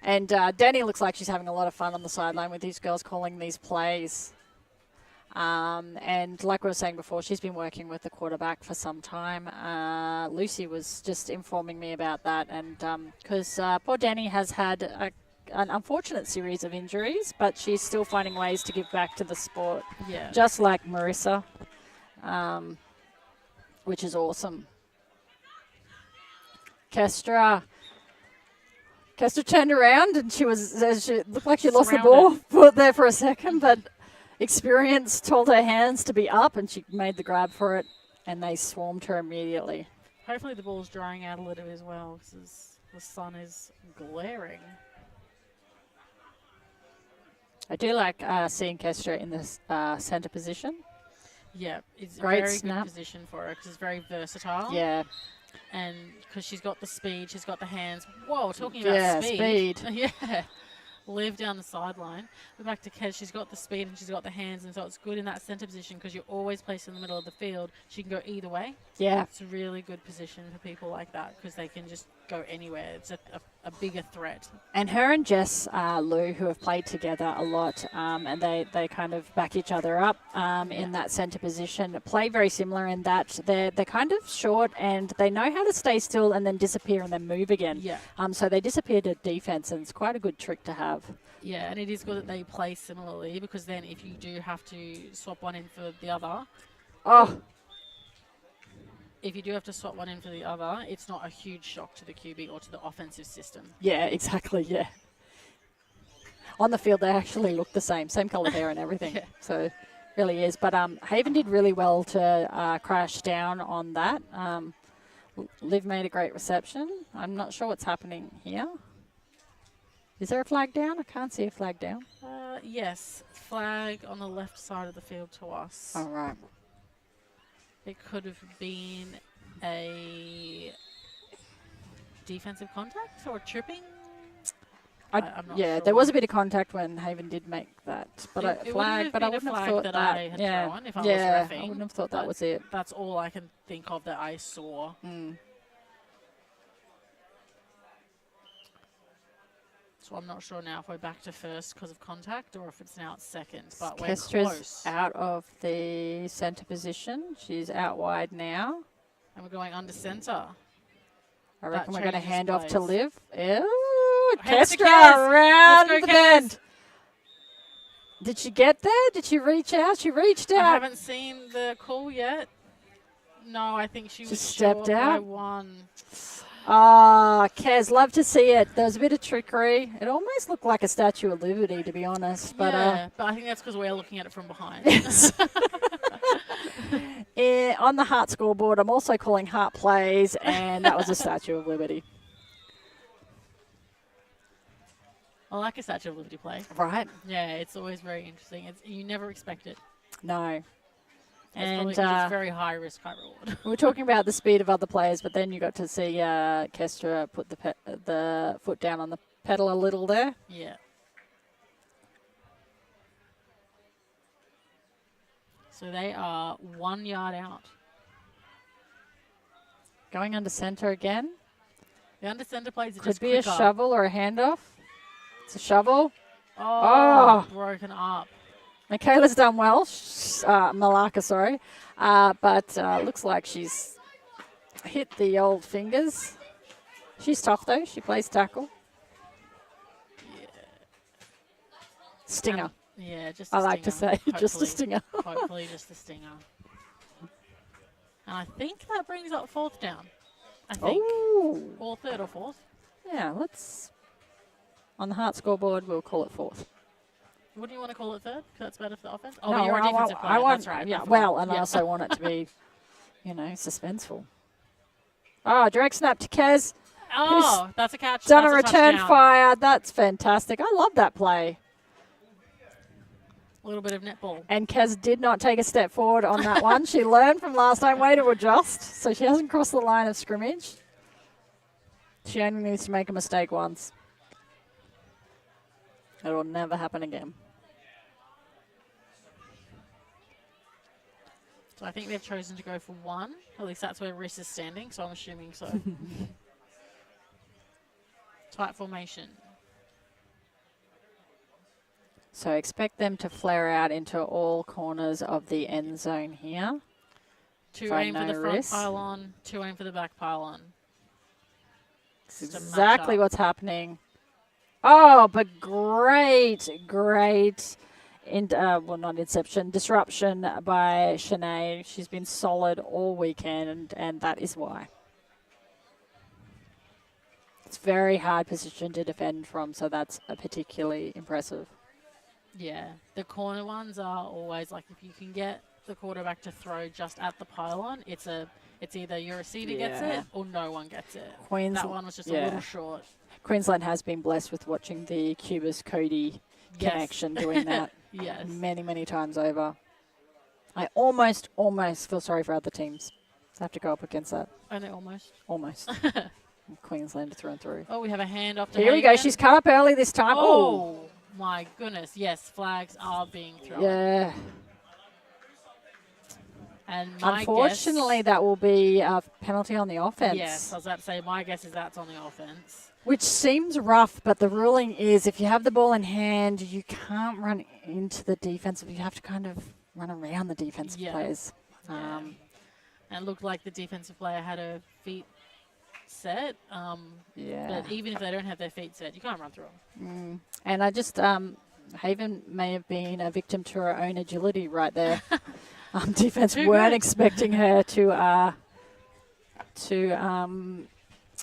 And Danny looks like she's having a lot of fun on the sideline with these girls calling these plays. And like we were saying before, she's been working with the quarterback for some time. Lucy was just informing me about that. And because poor Danny has had an unfortunate series of injuries, but she's still finding ways to give back to the sport. Yeah. Just like Marissa, which is awesome. Kestra turned around and she looked like she lost the ball there for a second, but experience told her hands to be up and she made the grab for it and they swarmed her immediately. Hopefully the ball's drying out a little bit as well because the sun is glaring. I do like seeing Kestra in this centre position. Yeah, it's a Great very snap. good position for her because it's very versatile. Yeah. And because she's got the speed, she's got the hands. Whoa, talking about speed. Yeah. Live down the sideline. We're back to Kez. She's got the speed and she's got the hands, and so it's good in that centre position because you're always placed in the middle of the field. She can go either way. Yeah. It's a really good position for people like that because they can just go anywhere. It's a bigger threat. And her and Jess Lou, who have played together a lot, and they kind of back each other up in that centre position, play very similar in that they're kind of short and they know how to stay still and then disappear and then move again. Yeah. So they disappear to defence, and it's quite a good trick to have. Yeah, and it is good that they play similarly because then if you do have to swap one in for the other, if you do have to swap one in for the other, it's not a huge shock to the QB or to the offensive system. Yeah, exactly, yeah. On the field, they actually look the same colour hair and everything. Yeah. So it really is. But Haven did really well to crash down on that. Liv made a great reception. I'm not sure what's happening here. Is there a flag down? I can't see a flag down. Yes, flag on the left side of the field to us. All right. It could have been a defensive contact or tripping. I'm not sure. There was a bit of contact when Haven did make that, but It wouldn't have thought that I had thrown if I was reffing. I wouldn't have thought that was it. That's all I can think of that I saw. So I'm not sure now if we're back to first because of contact or if it's now at second, but we're close. Out of the centre position. She's out wide now. And we're going under centre. I reckon we're going to hand off plays. to Liv. Ew, Heads to Kestra Kez. around Let's the go, bend. Did she get there? Did she reach out? She reached I out. haven't seen the call yet. No, I think she was stepped short out. by one. Kez, love to see it. There was a bit of trickery. It almost looked like a Statue of Liberty, to be honest. But but I think that's because we're looking at it from behind. On the Heart scoreboard, I'm also calling Heart plays, and that was a Statue of Liberty. I like a Statue of Liberty play. Right. Yeah, it's always very interesting. You never expect it. No. And it's very high risk, high reward. We were talking about the speed of other players, but then you got to see Kestra put the foot down on the pedal a little there. Yeah. So they are 1 yard out. Going under centre again. The under centre plays are Could just be quicker. a shovel or a handoff. It's a shovel. Oh, broken up. Michaela's done well. Malaka, sorry. But looks like she's hit the old fingers. She's tough, though. She plays tackle. Yeah. Stinger. Yeah, just a I like to stinger, say, just a stinger. Hopefully just a stinger. And I think that brings up fourth down. I think. Ooh. Or third or fourth. Yeah, let's... On the Heart scoreboard, we'll call it fourth. Wouldn't you want to call it third? Because that's better for the offense? Oh, No, but you're a defensive player. want, That's right. Yeah, I forgot. well, and I also want it to be, suspenseful. Direct snap to Kez. Oh, that's a catch. Done That's a return touchdown. fire. That's fantastic. I love that play. A little bit of netball. And Kez did not take a step forward on that one. She learned from last time. Way to adjust. So she hasn't crossed the line of scrimmage. She only needs to make a mistake once. It will never happen again. So I think they've chosen to go for 1. At least that's where Riss is standing, so I'm assuming so. Tight formation. So expect them to flare out into all corners of the end zone here. 2 For aim for no the front risk. pylon, 2 aim for the back pylon. That's Just a exactly matchup. what's happening. Oh, but great. Well, not inception, disruption by Shanae. She's been solid all weekend, and that is why. It's very hard position to defend from, so that's particularly impressive. Yeah, the corner ones are always like if you can get the quarterback to throw just at the pylon, it's either your receiver gets Yeah. it or no one gets it. Queens- That one was just a yeah. little short. Queensland has been blessed with watching the Cubis Cody Yes. connection doing that Yes. many times over. I almost feel sorry for other teams. I have to go up against that. Only almost. Almost. Queensland through and through. Oh, we have a hand off to Here we go. Hagan. She's cut up early this time. Oh, my goodness. Yes, flags are being thrown. Yeah. And my Unfortunately, guess, that will be a penalty on the offense. yes, I was about to say, my guess is that's on the offense. Which seems rough, but the ruling is if you have the ball in hand, you can't run into the defensive. You have to kind of run around the defensive Yeah. players. Yeah. And it looked like the defensive player had her feet set. Yeah. But even if they don't have their feet set, you can't run through them. And I just, Haven may have been a victim to her own agility right there. Defense Too weren't good. expecting her to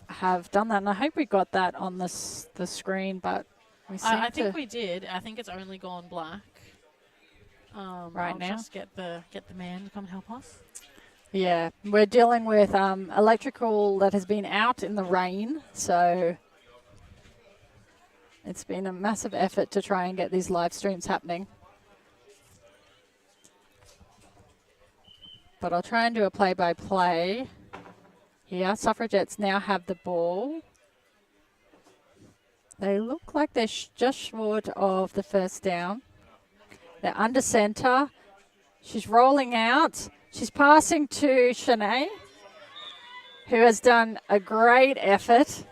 have done that. And I hope we got that on the screen, but we seem I to. think we did. I think it's only gone black. Right I'll now? just get the man to come and help us. Yeah, we're dealing with electrical that has been out in the rain, so it's been a massive effort to try and get these live streams happening. But I'll try and do a play-by-play here. Suffragettes now have the ball. They look like they're just short of the first down. They're under center. She's rolling out. She's passing to Shanae, who has done a great effort,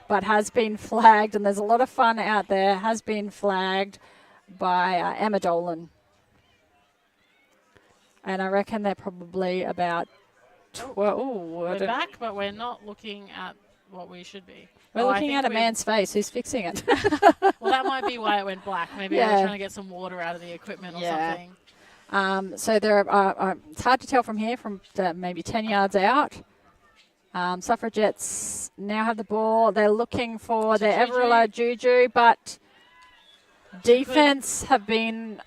but has been flagged, and there's a lot of fun out there, has been flagged by Emma Dolan. And I reckon they're probably about 12. We're back, but we're not looking at what we should be. We're looking at a man's face who's fixing it. Well, that might be why it went black. Maybe I was trying to get some water out of the equipment or something. So there are, it's hard to tell from here, from maybe 10 yards out. Suffragettes now have the ball. They're looking for their Everilla Juju, but defense have been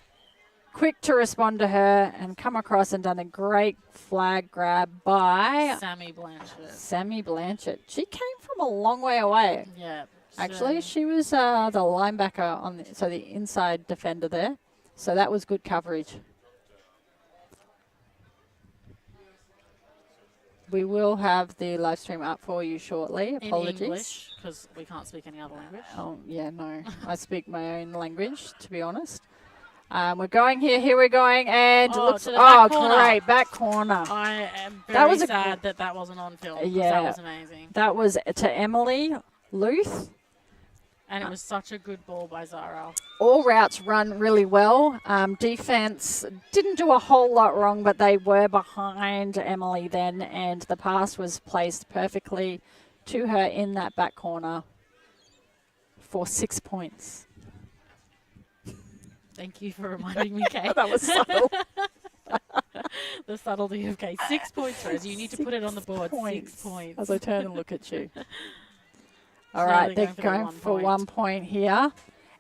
quick to respond to her and come across and done a great flag grab by Sammy Blanchard. Sammy Blanchard. She came from a long way away. Yeah. Actually, she was the linebacker on the inside defender there. So that was good coverage. We will have the live stream up for you shortly. Apologies. In English, because we can't speak any other language. Oh, yeah, no. I speak my own language, to be honest. We're going here. Here we're going. And it looks... to the back corner. Great. Back corner. I am That very was a sad that wasn't on film. 'Cause Yeah. That was amazing. That was to Emily Luth. And it was such a good ball by Zara. All routes run really well. Defense didn't do a whole lot wrong, but they were behind Emily then, and the pass was placed perfectly to her in that back corner for 6 points. Thank you for reminding me, Kate. That was subtle. The subtlety of Kate. 6 points, Rose. You need to put it on the board. 6 points. As I turn and look at you. All So right, they're they're going going for for 1 1 point here.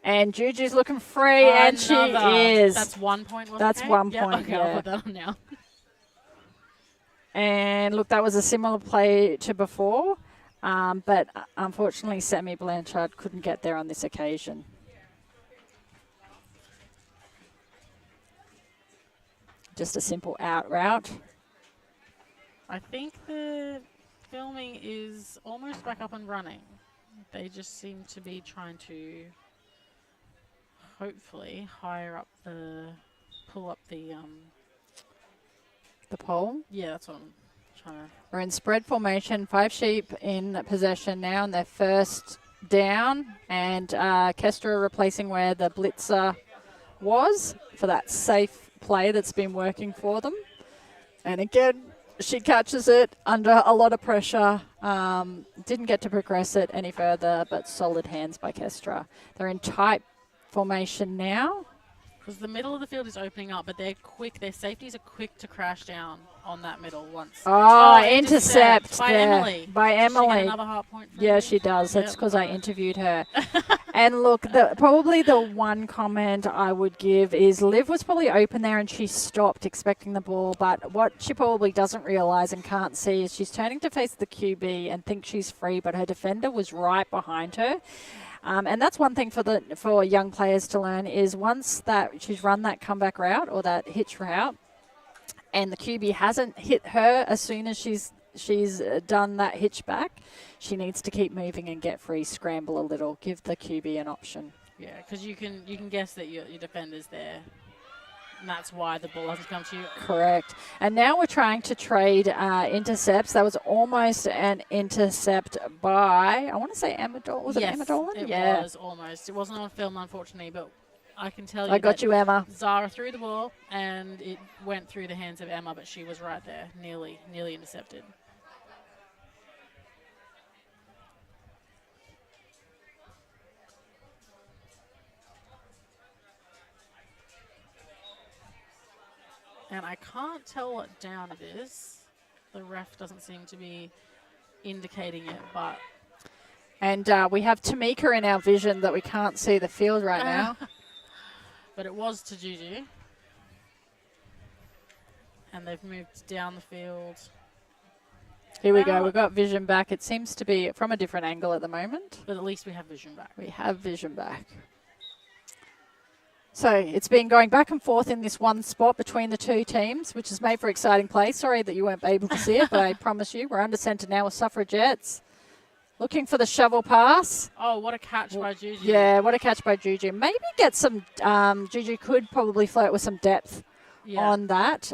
And Juju's looking free, and she is. That's 1 point, wasn't That's it? 1 Yeah, point, okay, yeah. I'll put that on now. And look, that was a similar play to before, but unfortunately, Sammy Blanchard couldn't get there on this occasion. Just a simple out route. I think the filming is almost back up and running. They just seem to be trying to hopefully pull up the The pole. Yeah, that's what I'm trying to. We're in spread formation. 5 sheep in possession now, and their first down. And Kestra replacing where the blitzer was for that safe play that's been working for them. And again, she catches it under a lot of pressure. Didn't get to progress it any further, but solid hands by Kestra. They're in tight formation now. Because the middle of the field is opening up, but they're quick. Their safeties are quick to crash down on that middle once. Oh, intercept by there. Emily. By Emily. Does she get another heart point for Yeah, me? she does. That's Yep. because I interviewed her. And look, probably the one comment I would give is Liv was probably open there and she stopped expecting the ball. But what she probably doesn't realise and can't see is she's turning to face the QB and thinks she's free, but her defender was right behind her. And that's one thing for young players to learn is once that she's run that comeback route or that hitch route, and the QB hasn't hit her as soon as she's done that hitch back, she needs to keep moving and get free, scramble a little, give the QB an option. Yeah, because you can guess that your defender's there. And that's why the ball hasn't come to you. Correct. And now we're trying to trade intercepts. That was almost an intercept by, I want to say Emma Dolan. Was it Emma Dolan? It was almost. It wasn't on film, unfortunately, but I can tell you I got you, Emma. Zara threw the ball, and it went through the hands of Emma, but she was right there, nearly intercepted. And I can't tell what down it is. The ref doesn't seem to be indicating it, but... And we have Tamika in our vision that we can't see the field right now. But it was to Juju. And they've moved down the field. Here we go. We've got vision back. It seems to be from a different angle at the moment. But at least we have vision back. We have vision back. So it's been going back and forth in this one spot between the two teams, which has made for exciting play. Sorry that you weren't able to see it, but I promise you we're under centre now with Suffragettes. Looking for the shovel pass. Oh, what a catch by Juju. Yeah, what a catch by Juju. Maybe get some, Juju could probably flirt with some depth on that.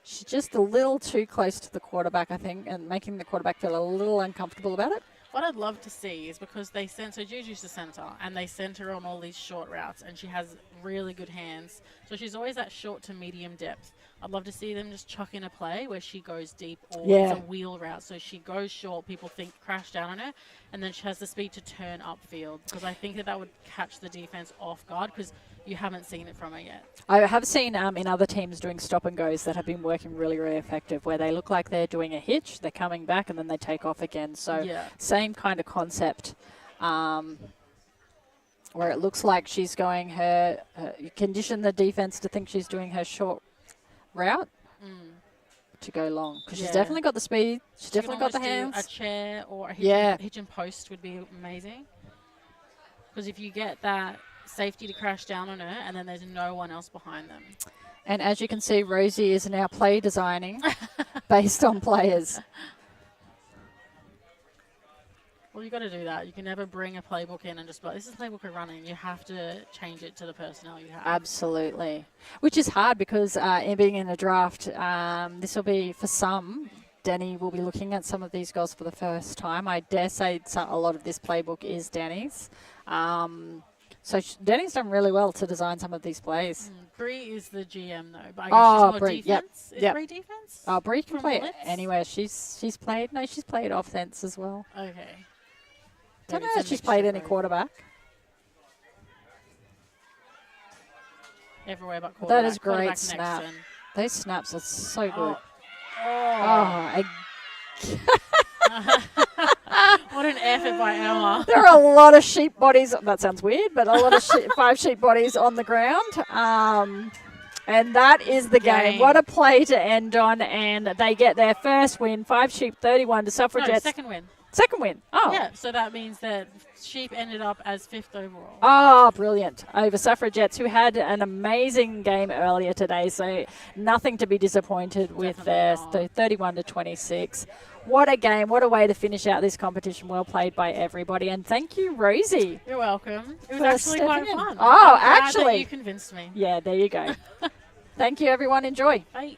She's just a little too close to the quarterback, I think, and making the quarterback feel a little uncomfortable about it. What I'd love to see is because they send, so Juju's the centre, and they send her on all these short routes, and she has really good hands. So she's always that short to medium depth. I'd love to see them just chuck in a play where she goes deep, or it's a wheel route. So she goes short, people think crash down on her, and then she has the speed to turn upfield. Because I think that would catch the defense off guard, because you haven't seen it from her yet. I have seen in other teams doing stop and goes that have been working really, really effective, where they look like they're doing a hitch, they're coming back, and then they take off again. So same kind of concept, where it looks like she's going you condition the defense to think she's doing her short route to go long, because she's definitely got the speed, she's definitely got the hands. A chair or a hitch and post would be amazing, because if you get that safety to crash down on her and then there's no one else behind them. And as you can see, Rosie is now play designing based on players. Well, you've got to do that. You can never bring a playbook in and just be like, this is the playbook we're running. You have to change it to the personnel you have. Absolutely. Which is hard because being in a draft, this will be, for some, Danny will be looking at some of these girls for the first time. I dare say a lot of this playbook is Danny's. So Danny's done really well to design some of these plays. Bree is the GM, though. But I guess she's more defense. Is Bree defense? Oh, Bree can play Blitz? anywhere. She's played offense as well. Okay. Don't know if she's played any quarterback. Everywhere but quarterback. That is great snap. Those snaps are so good. What an effort by Emma. There are a lot of sheep bodies. That sounds weird, but a lot of 5 sheep bodies on the ground. And that is the game. What a play to end on. And they get their first win. 5 sheep, 31 to Suffragettes. No, second win. Second win. Oh. Yeah, so that means that sheep ended up as 5th overall. Oh, brilliant. Over Suffragettes, who had an amazing game earlier today. So nothing to be disappointed with there. 31 to 26. What a game. What a way to finish out this competition. Well played by everybody. And thank you, Rosie. You're welcome. It was actually quite fun. Oh, I'm glad actually. that you convinced me. Yeah, there you go. Thank you, everyone. Enjoy. Bye.